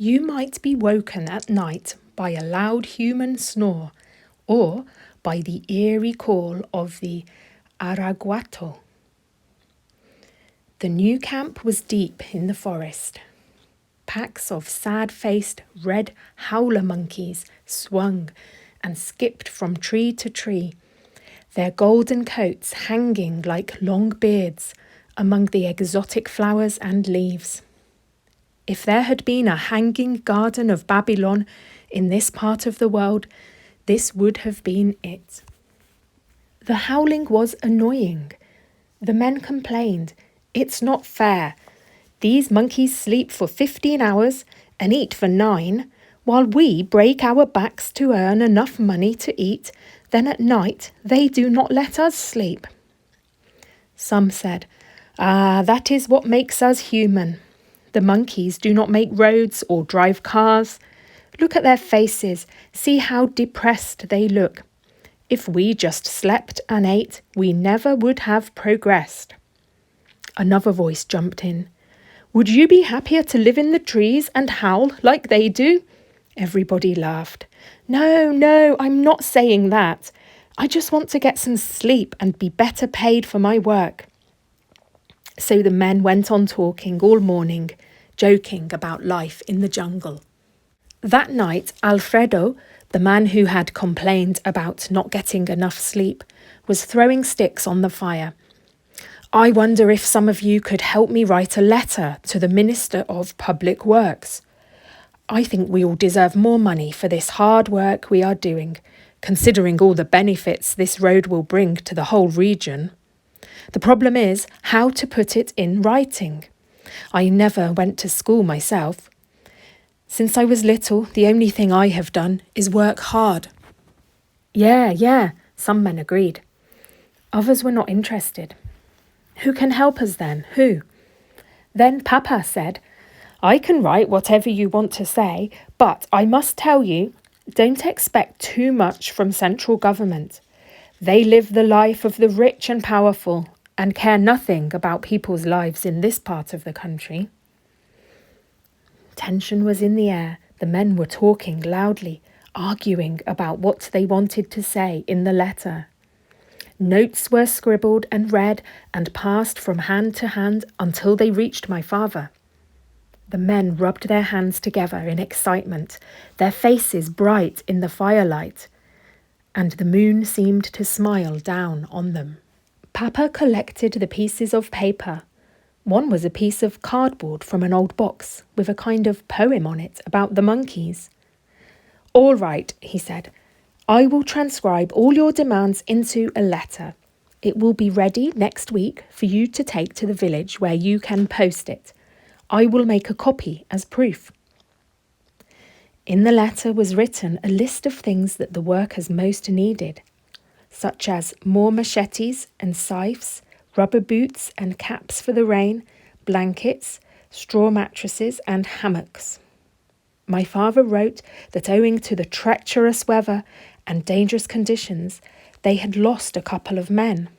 You might be woken at night by a loud human snore or by the eerie call of the Araguato. The new camp was deep in the forest. Packs of sad-faced red howler monkeys swung and skipped from tree to tree, their golden coats hanging like long beards among the exotic flowers and leaves. If there had been a hanging garden of Babylon in this part of the world, this would have been it. The howling was annoying. The men complained, "It's not fair. These monkeys sleep for 15 hours and eat for 9, while we break our backs to earn enough money to eat, then at night they do not let us sleep." Some said, that is what makes us human. The monkeys do not make roads or drive cars. Look at their faces. See how depressed they look. If we just slept and ate, we never would have progressed. Another voice jumped in. Would you be happier to live in the trees and howl like they do? Everybody laughed. No, I'm not saying that. I just want to get some sleep and be better paid for my work. So the men went on talking all morning, joking about life in the jungle. That night, Alfredo, the man who had complained about not getting enough sleep, was throwing sticks on the fire. I wonder if some of you could help me write a letter to the Minister of Public Works. I think we all deserve more money for this hard work we are doing, considering all the benefits this road will bring to the whole region. The problem is how to put it in writing. I never went to school myself. Since I was little, the only thing I have done is work hard. Yeah, some men agreed. Others were not interested. Who can help us then? Who? Then Papa said, I can write whatever you want to say, but I must tell you, don't expect too much from central government. They live the life of the rich and powerful and care nothing about people's lives in this part of the country. Tension was in the air. The men were talking loudly, arguing about what they wanted to say in the letter. Notes were scribbled and read and passed from hand to hand until they reached my father. The men rubbed their hands together in excitement, their faces bright in the firelight, and the moon seemed to smile down on them. Papa collected the pieces of paper. One was a piece of cardboard from an old box with a kind of poem on it about the monkeys. All right, he said. I will transcribe all your demands into a letter. It will be ready next week for you to take to the village where you can post it. I will make a copy as proof. In the letter was written a list of things that the workers most needed, such as more machetes and scythes, rubber boots and caps for the rain, blankets, straw mattresses and hammocks. My father wrote that owing to the treacherous weather and dangerous conditions, they had lost a couple of men.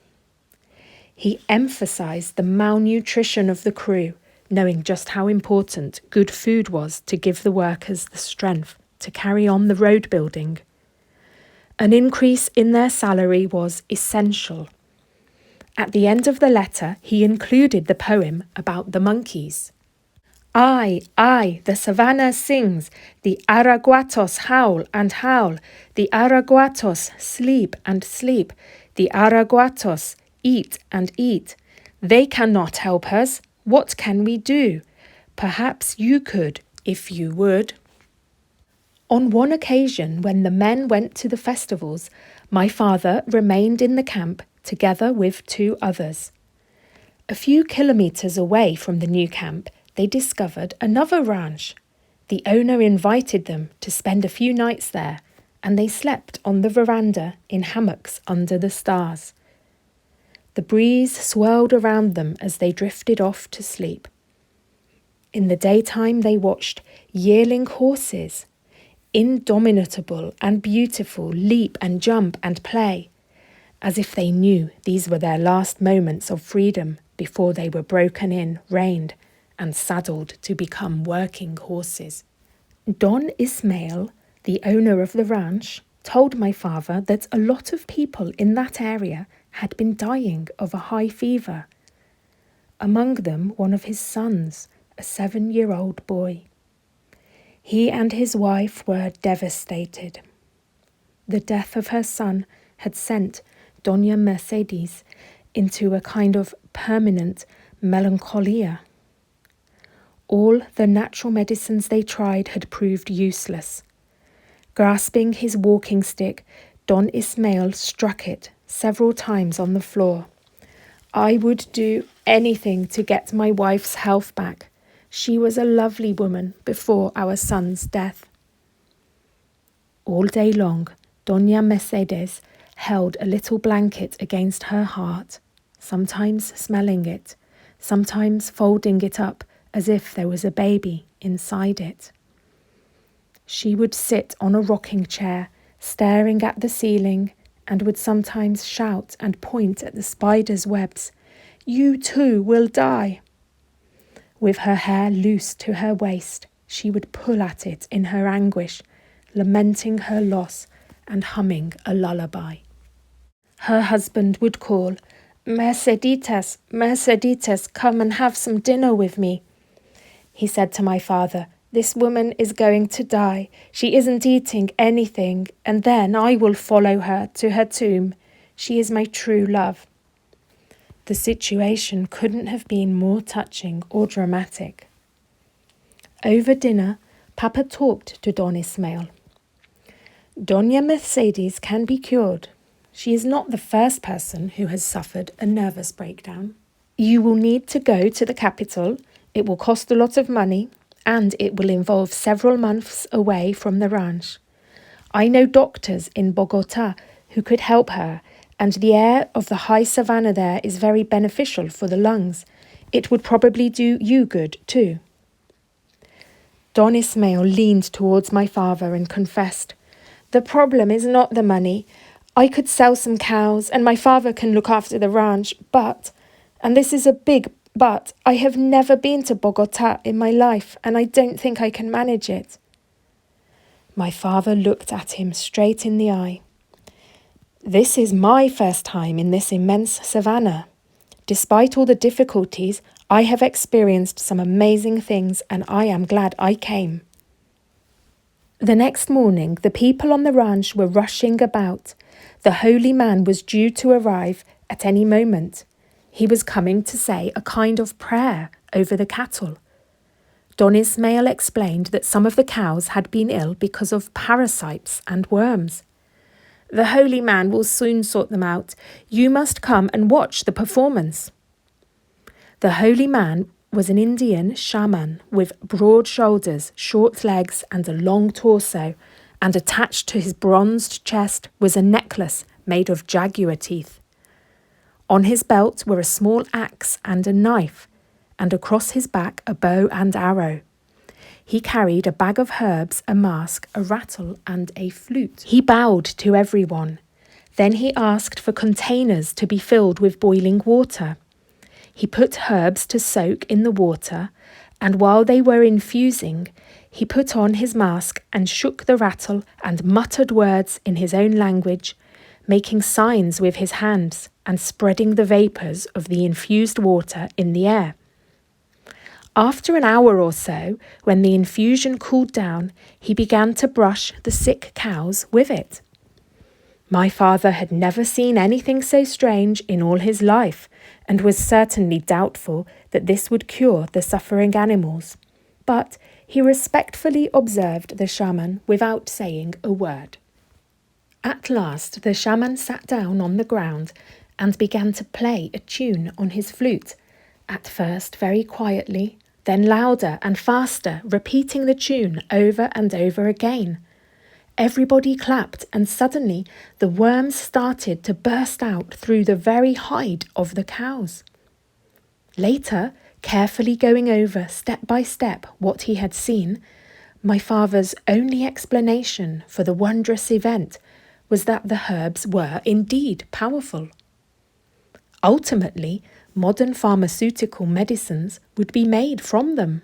He emphasised the malnutrition of the crew, knowing just how important good food was to give the workers the strength to carry on the road building. An increase in their salary was essential. At the end of the letter, he included the poem about the monkeys. Aye, the savannah sings, the Araguatos howl and howl, the Araguatos sleep and sleep, the Araguatos eat and eat. They cannot help us. What can we do? Perhaps you could, if you would. On one occasion, when the men went to the festivals, my father remained in the camp together with 2 others. A few kilometres away from the new camp, they discovered another ranch. The owner invited them to spend a few nights there, and they slept on the veranda in hammocks under the stars. The breeze swirled around them as they drifted off to sleep. In the daytime, they watched yearling horses, indomitable and beautiful, leap and jump and play, as if they knew these were their last moments of freedom before they were broken in, reined, and saddled to become working horses. Don Ismail, the owner of the ranch, told my father that a lot of people in that area had been dying of a high fever. Among them, one of his sons, a 7-year-old boy. He and his wife were devastated. The death of her son had sent Doña Mercedes into a kind of permanent melancholia. All the natural medicines they tried had proved useless. Grasping his walking stick, Don Ismail struck it several times on the floor. I would do anything to get my wife's health back. She was a lovely woman before our son's death. All day long, Doña Mercedes held a little blanket against her heart, sometimes smelling it, sometimes folding it up as if there was a baby inside it. She would sit on a rocking chair, staring at the ceiling, and would sometimes shout and point at the spiders' webs. "You too will die." With her hair loose to her waist, she would pull at it in her anguish, lamenting her loss and humming a lullaby. Her husband would call, "Merceditas, Merceditas, come and have some dinner with me." He said to my father, "This woman is going to die. She isn't eating anything, and then I will follow her to her tomb. She is my true love." The situation couldn't have been more touching or dramatic. Over dinner, Papa talked to Don Ismail. "Doña Mercedes can be cured. She is not the first person who has suffered a nervous breakdown. You will need to go to the capital. It will cost a lot of money, and it will involve several months away from the ranch. I know doctors in Bogotá who could help her, and the air of the high savanna there is very beneficial for the lungs. It would probably do you good too." Don Ismail leaned towards my father and confessed, "The problem is not the money. I could sell some cows and my father can look after the ranch, but, and this is a big but, I have never been to Bogotá in my life and I don't think I can manage it." My father looked at him straight in the eye. "This is my first time in this immense savanna. Despite all the difficulties, I have experienced some amazing things and I am glad I came." The next morning, the people on the ranch were rushing about. The holy man was due to arrive at any moment. He was coming to say a kind of prayer over the cattle. Don Ismail explained that some of the cows had been ill because of parasites and worms. "The holy man will soon sort them out. You must come and watch the performance." The holy man was an Indian shaman with broad shoulders, short legs and a long torso, and attached to his bronzed chest was a necklace made of jaguar teeth. On his belt were a small axe and a knife, and across his back a bow and arrow. He carried a bag of herbs, a mask, a rattle and a flute. He bowed to everyone. Then he asked for containers to be filled with boiling water. He put herbs to soak in the water, and while they were infusing, he put on his mask and shook the rattle and muttered words in his own language, making signs with his hands and spreading the vapours of the infused water in the air. After an hour or so, when the infusion cooled down, he began to brush the sick cows with it. My father had never seen anything so strange in all his life, and was certainly doubtful that this would cure the suffering animals. But he respectfully observed the shaman without saying a word. At last the shaman sat down on the ground and began to play a tune on his flute, at first very quietly, then louder and faster, repeating the tune over and over again. Everybody clapped, and suddenly the worms started to burst out through the very hide of the cows. Later, carefully going over step by step what he had seen, my father's only explanation for the wondrous event was that the herbs were indeed powerful. Ultimately, modern pharmaceutical medicines would be made from them.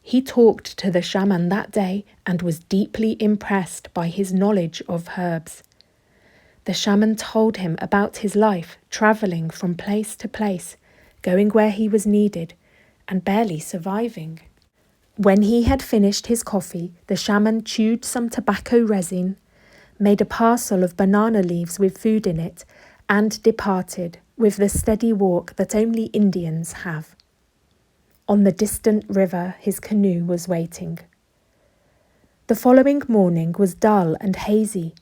He talked to the shaman that day and was deeply impressed by his knowledge of herbs. The shaman told him about his life, travelling from place to place, going where he was needed, and barely surviving. When he had finished his coffee, the shaman chewed some tobacco resin, made a parcel of banana leaves with food in it, and departed with the steady walk that only Indians have. On the distant river, his canoe was waiting. The following morning was dull and hazy.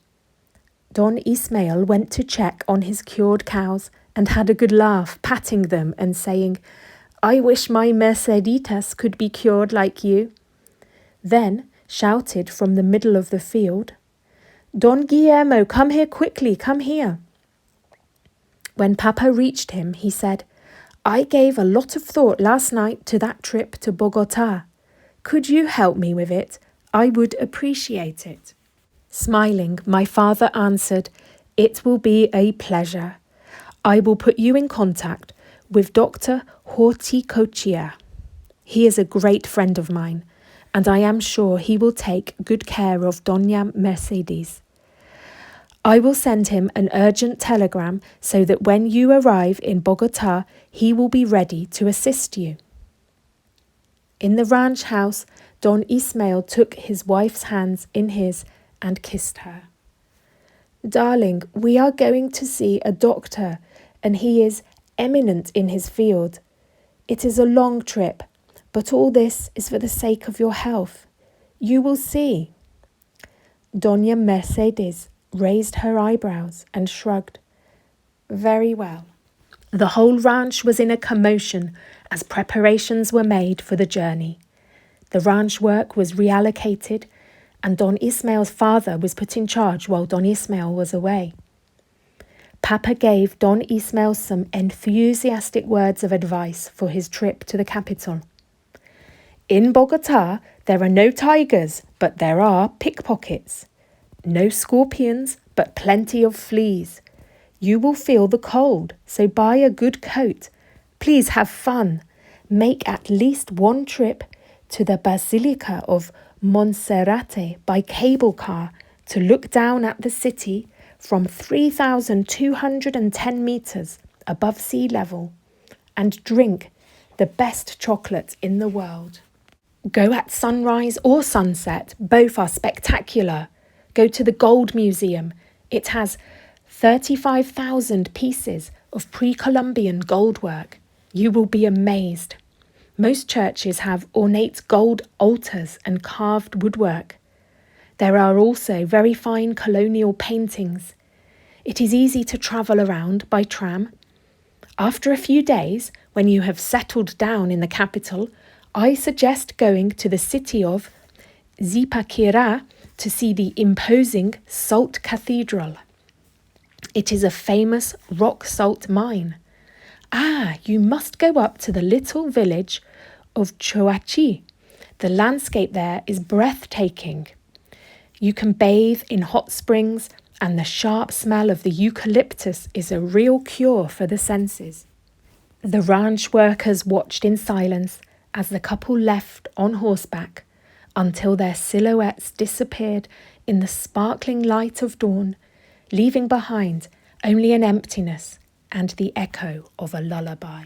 Don Ismael went to check on his cured cows and had a good laugh, patting them and saying, "I wish my Merceditas could be cured like you." Then shouted from the middle of the field, "Don Guillermo, come here quickly, come here." When Papa reached him, he said, "I gave a lot of thought last night to that trip to Bogota. Could you help me with it? I would appreciate it." Smiling, my father answered, "It will be a pleasure. I will put you in contact with Dr. Horticochea. He is a great friend of mine, and I am sure he will take good care of Doña Mercedes. I will send him an urgent telegram so that when you arrive in Bogota, he will be ready to assist you." In the ranch house, Don Ismael took his wife's hands in his and kissed her. "Darling, we are going to see a doctor, and he is eminent in his field. It is a long trip, but all this is for the sake of your health. You will see." Doña Mercedes raised her eyebrows and shrugged. "Very well." The whole ranch was in a commotion as preparations were made for the journey. The ranch work was reallocated, and Don Ismael's father was put in charge while Don Ismael was away. Papa gave Don Ismael some enthusiastic words of advice for his trip to the capital. "In Bogota, there are no tigers, but there are pickpockets. No scorpions, but plenty of fleas. You will feel the cold, so buy a good coat. Please have fun. Make at least one trip to the Basilica of Monserrate by cable car to look down at the city from 3,210 meters above sea level and drink the best chocolate in the world. Go at sunrise or sunset, both are spectacular. Go to the Gold Museum. It has 35,000 pieces of pre-Columbian gold work. You will be amazed. Most churches have ornate gold altars and carved woodwork. There are also very fine colonial paintings. It is easy to travel around by tram. After a few days, when you have settled down in the capital, I suggest going to the city of Zipaquirá to see the imposing salt cathedral. It is a famous rock salt mine. You must go up to the little village of Choachi. The landscape there is breathtaking. You can bathe in hot springs, and the sharp smell of the eucalyptus is a real cure for the senses. The ranch workers watched in silence as the couple left on horseback until their silhouettes disappeared in the sparkling light of dawn, leaving behind only an emptiness and the echo of a lullaby.